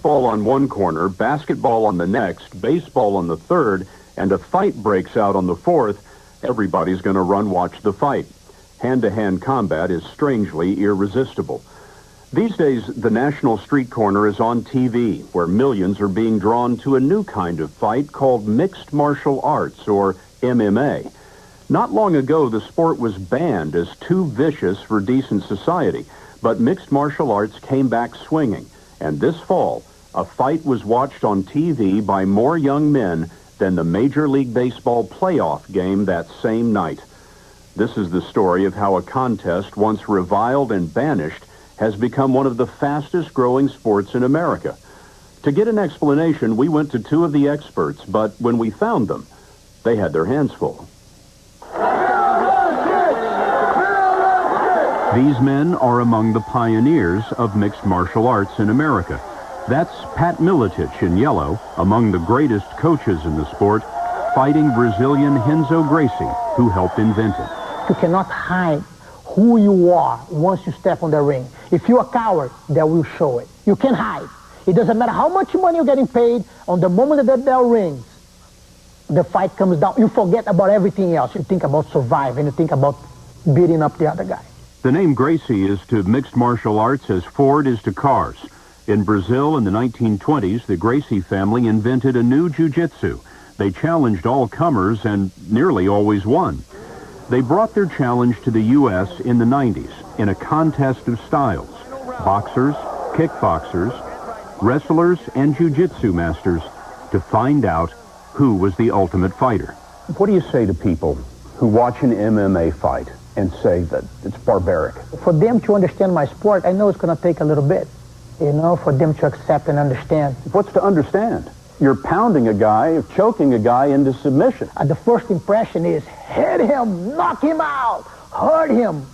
Baseball on one corner, basketball on the next, baseball on the third, and a fight breaks out on the fourth, everybody's going to run watch the fight. Hand-to-hand combat is strangely irresistible. These days, the National Street Corner is on TV, where millions are being drawn to a new kind of fight called mixed martial arts, or MMA. Not long ago, the sport was banned as too vicious for decent society, but mixed martial arts came back swinging. And this fall, a fight was watched on TV by more young men than the Major League Baseball playoff game that same night. This is the story of how a contest once reviled and banished has become one of the fastest-growing sports in America. To get an explanation, we went to two of the experts, but when we found them, they had their hands full. These men are among the pioneers of mixed martial arts in America. That's Pat Miletich in yellow, among the greatest coaches in the sport, fighting Brazilian Renzo Gracie, who helped invent it. You cannot hide who you are once you step on the ring. If you're a coward, that will show it. You can't hide. It doesn't matter how much money you're getting paid. On the moment that the bell rings, the fight comes down. You forget about everything else. You think about surviving. You think about beating up the other guy. The name Gracie is to mixed martial arts as Ford is to cars. In Brazil in the 1920s, the Gracie family invented a new jiu-jitsu. They challenged all comers and nearly always won. They brought their challenge to the U.S. in the 90s in a contest of styles. Boxers, kickboxers, wrestlers, and jiu-jitsu masters to find out who was the ultimate fighter. What do you say to people who watch an MMA fight and say that it's barbaric? For them to understand my sport, I know it's going to take a little bit, for them to accept and understand. What's to understand? You're pounding a guy, choking a guy into submission. The first impression is hit him, knock him out, hurt him.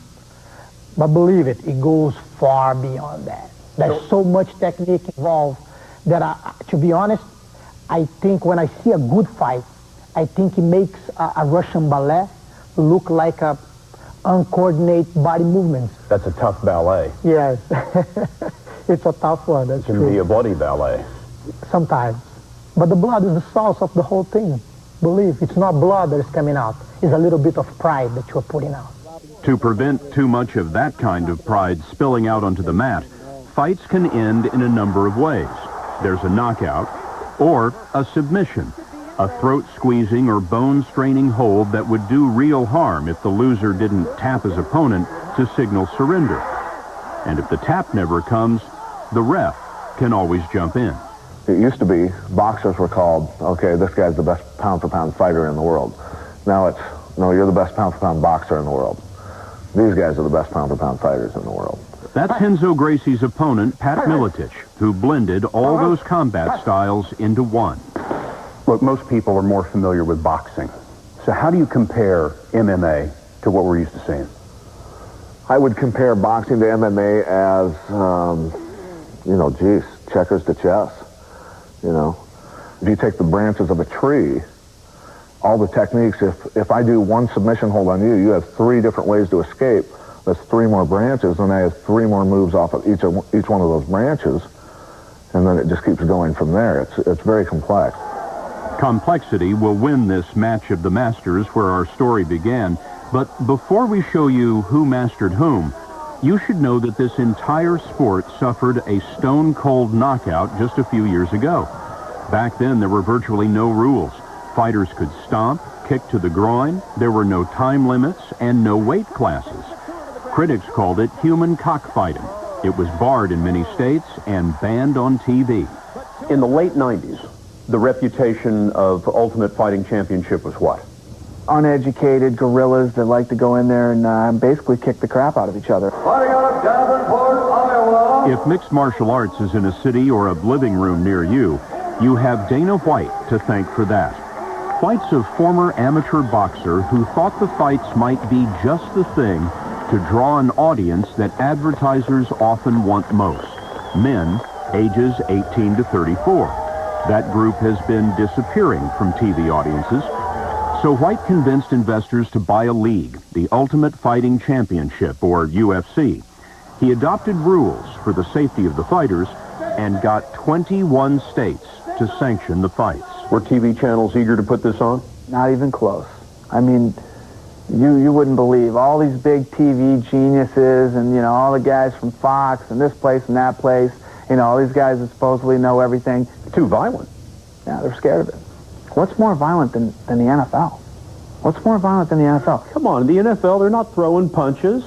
But believe it goes far beyond that. There's so much technique involved that, to be honest, I think when I see a good fight, I think it makes a Russian ballet look like a uncoordinated body movements. That's a tough ballet. Yes. It's a tough one, that's true. It can be a bloody ballet. Sometimes. But the blood is the sauce of the whole thing. Believe, it's not blood that is coming out. It's a little bit of pride that you're putting out. To prevent too much of that kind of pride spilling out onto the mat, fights can end in a number of ways. There's a knockout or a submission, a throat-squeezing or bone-straining hold that would do real harm if the loser didn't tap his opponent to signal surrender. And if the tap never comes, the ref can always jump in. It used to be boxers were called, okay, this guy's the best pound-for-pound fighter in the world. Now it's, no, you're the best pound-for-pound boxer in the world. These guys are the best pound-for-pound fighters in the world. That's Renzo Gracie's opponent, Pat Miletich, who blended all those combat styles into one. Look, most people are more familiar with boxing. So how do you compare MMA to what we're used to seeing? I would compare boxing to MMA as, checkers to chess. If you take the branches of a tree, all the techniques, if I do one submission hold on you, you have 3 different ways to escape. That's 3 more branches, and I have 3 more moves off of each one of those branches, and then it just keeps going from there. It's very complex. Complexity will win this match of the masters where our story began, but before we show you who mastered whom, you should know that this entire sport suffered a stone-cold knockout just a few years ago. Back then, there were virtually no rules. Fighters could stomp, kick to the groin, there were no time limits, and no weight classes. Critics called it human cockfighting. It was barred in many states and banned on TV. In the late 90s, the reputation of Ultimate Fighting Championship was what? Uneducated guerrillas that like to go in there and basically kick the crap out of each other. Fighting out of Davenport, Iowa. If mixed martial arts is in a city or a living room near you, you have Dana White to thank for that. White's a former amateur boxer who thought the fights might be just the thing to draw an audience that advertisers often want most, men ages 18 to 34. That group has been disappearing from TV audiences. So White convinced investors to buy a league, the Ultimate Fighting Championship, or UFC. He adopted rules for the safety of the fighters, and got 21 states to sanction the fights. Were TV channels eager to put this on? Not even close. I mean, you wouldn't believe all these big TV geniuses and, you know, all the guys from Fox and this place and that place, you know, all these guys that supposedly know everything. Too violent. Yeah, they're scared of it. What's more violent than the NFL? What's more violent than the NFL? Come on, the NFL, they're not throwing punches.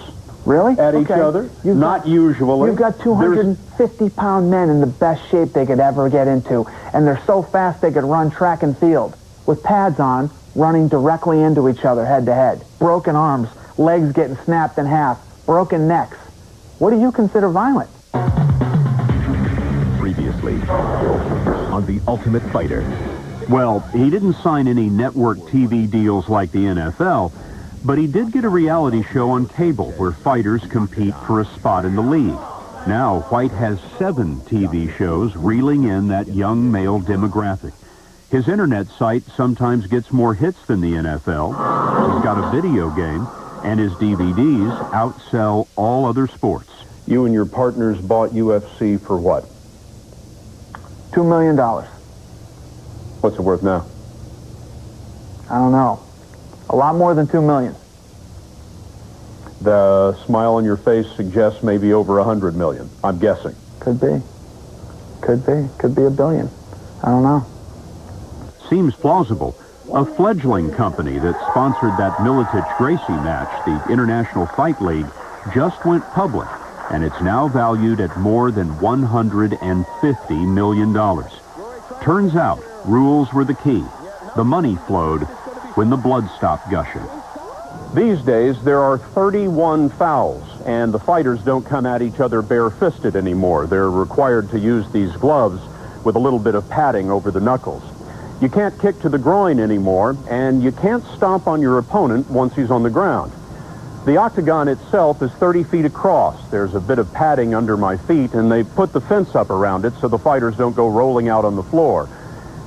Really? At each other? Not usually. You've got 250-pound men in the best shape they could ever get into, and they're so fast they could run track and field with pads on, running directly into each other head-to-head. Broken arms, legs getting snapped in half, broken necks. What do you consider violent? Previously on The Ultimate Fighter. Well, he didn't sign any network TV deals like the NFL, but he did get a reality show on cable where fighters compete for a spot in the league. Now, White has 7 TV shows reeling in that young male demographic. His internet site sometimes gets more hits than the NFL. He's got a video game, and his DVDs outsell all other sports. You and your partners bought UFC for what? $2 million. What's it worth now? I don't know. A lot more than $2 million. The smile on your face suggests maybe over $100 million, I'm guessing. Could be. Could be. Could be $1 billion. I don't know. Seems plausible. A fledgling company that sponsored that Miletich-Gracie match, the International Fight League, just went public, and it's now valued at more than $150 million. Turns out, rules were the key. The money flowed when the blood stopped gushing. These days, there are 31 fouls, and the fighters don't come at each other bare-fisted anymore. They're required to use these gloves with a little bit of padding over the knuckles. You can't kick to the groin anymore, and you can't stomp on your opponent once he's on the ground. The octagon itself is 30 feet across. There's a bit of padding under my feet, and they put the fence up around it so the fighters don't go rolling out on the floor.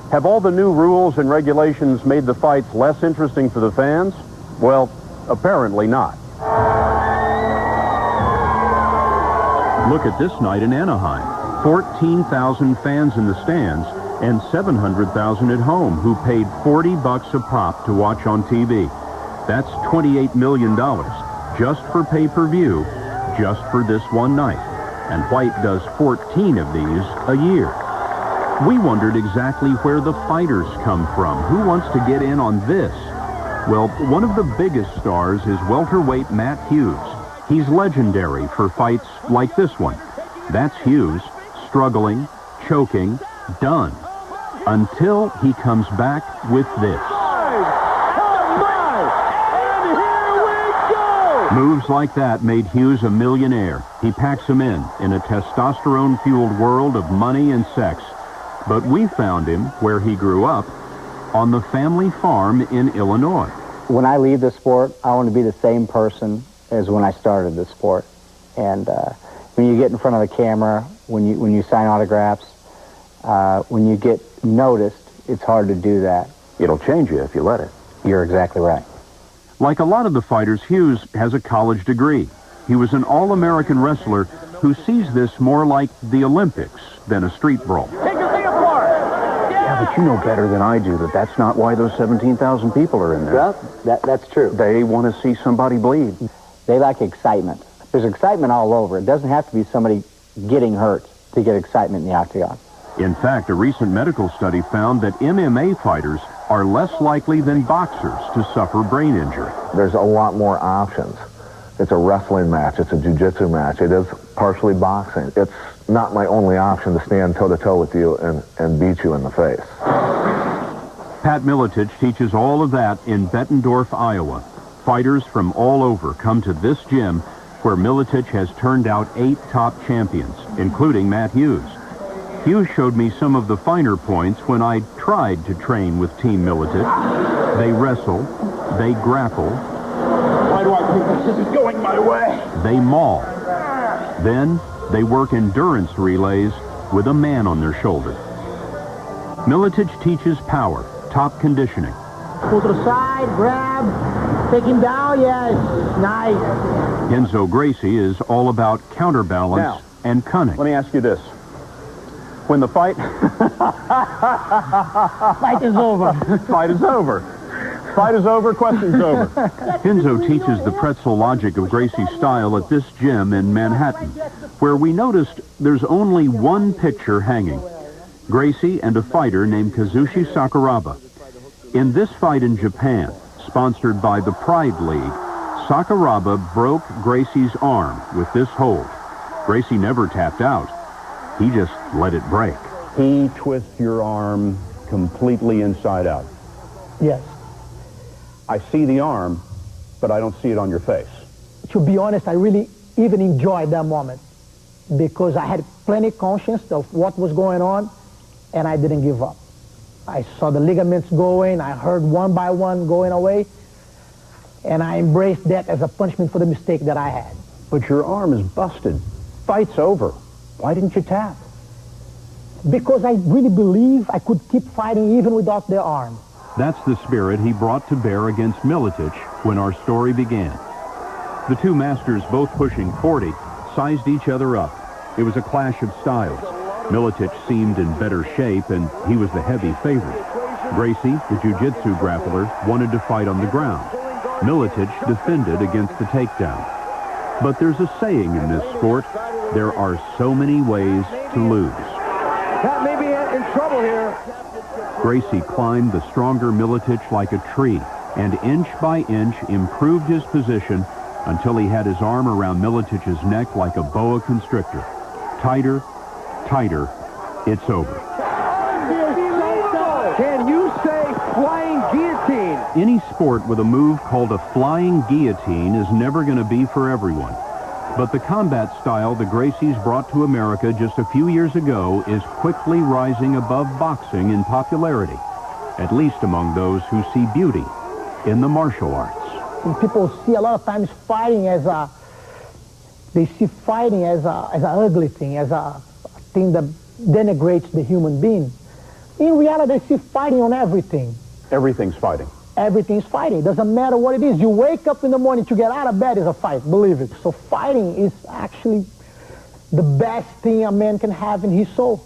Have all the new rules and regulations made the fights less interesting for the fans? Well, apparently not. Look at this night in Anaheim. 14,000 fans in the stands and 700,000 at home who paid $40 a pop to watch on TV. That's $28 million just for pay-per-view, just for this one night. And White does 14 of these a year. We wondered exactly where the fighters come from. Who wants to get in on this? Well, one of the biggest stars is welterweight Matt Hughes. He's legendary for fights like this one. That's Hughes, struggling, choking, done. Until he comes back with this. Moves like that made Hughes a millionaire. He packs them in a testosterone-fueled world of money and sex. But we found him where he grew up, on the family farm in Illinois. When I leave the sport, I want to be the same person as when I started the sport. And when you get in front of the camera, when you sign autographs, when you get noticed, it's hard to do that. It'll change you if you let it. You're exactly right. Like a lot of the fighters, Hughes has a college degree. He was an All-American wrestler who sees this more like the Olympics than a street brawl. Yeah, but you know better than I do that that's not why those 17,000 people are in there. Well, that's true. They want to see somebody bleed. They like excitement. There's excitement all over. It doesn't have to be somebody getting hurt to get excitement in the octagon. In fact, a recent medical study found that MMA fighters are less likely than boxers to suffer brain injury. There's a lot more options. It's a wrestling match. It's a jiu-jitsu match. It is partially boxing. It's not my only option to stand toe-to-toe with you and beat you in the face. Pat Miletich teaches all of that in Bettendorf, Iowa. Fighters from all over come to this gym where Miletich has turned out 8 top champions, including Matt Hughes. Hughes showed me some of the finer points when I tried to train with Team Miletich. They wrestle, they grapple. Why do I think this is going my way? They maul. Then they work endurance relays with a man on their shoulder. Miletich teaches power, top conditioning. Pull to the side, grab, take him down, yes, nice. Enzo Gracie is all about counterbalance and cunning. Let me ask you this. When the fight... Fight is over. Fight is over. Fight is over, question's over. Enzo teaches the pretzel logic of Gracie's style at this gym in Manhattan, where we noticed there's only one picture hanging. Gracie and a fighter named Kazushi Sakuraba. In this fight in Japan, sponsored by the Pride League, Sakuraba broke Gracie's arm with this hold. Gracie never tapped out. He just let it break. He twists your arm completely inside out. Yes. I see the arm, but I don't see it on your face. To be honest, I really even enjoyed that moment because I had plenty conscience of what was going on, and I didn't give up. I saw the ligaments going, I heard one by one going away, and I embraced that as a punishment for the mistake that I had. But your arm is busted. Fight's over. Why didn't you tap? Because I really believe I could keep fighting even without their arm. That's the spirit he brought to bear against Miletic when our story began. The two masters, both pushing 40, sized each other up. It was a clash of styles. Miletic seemed in better shape, and he was the heavy favorite. Gracie, the jiu-jitsu grappler, wanted to fight on the ground. Miletic defended against the takedown. But there's a saying in this sport, there are so many ways to lose. Pat may be in trouble here. Gracie climbed the stronger Miletic like a tree, and inch by inch improved his position until he had his arm around Miletic's neck like a boa constrictor. Tighter, tighter, it's over. Can you say flying guillotine? Any sport with a move called a flying guillotine is never going to be for everyone. But the combat style the Gracies brought to America just a few years ago is quickly rising above boxing in popularity, at least among those who see beauty in the martial arts. And people see a lot of times fighting as an ugly thing, as a thing that denigrates the human being. In reality, they see fighting on everything. Everything's fighting. Everything's fighting. Doesn't matter what it is. You wake up in the morning to get out of bed is a fight, believe it. So fighting is actually the best thing a man can have in his soul.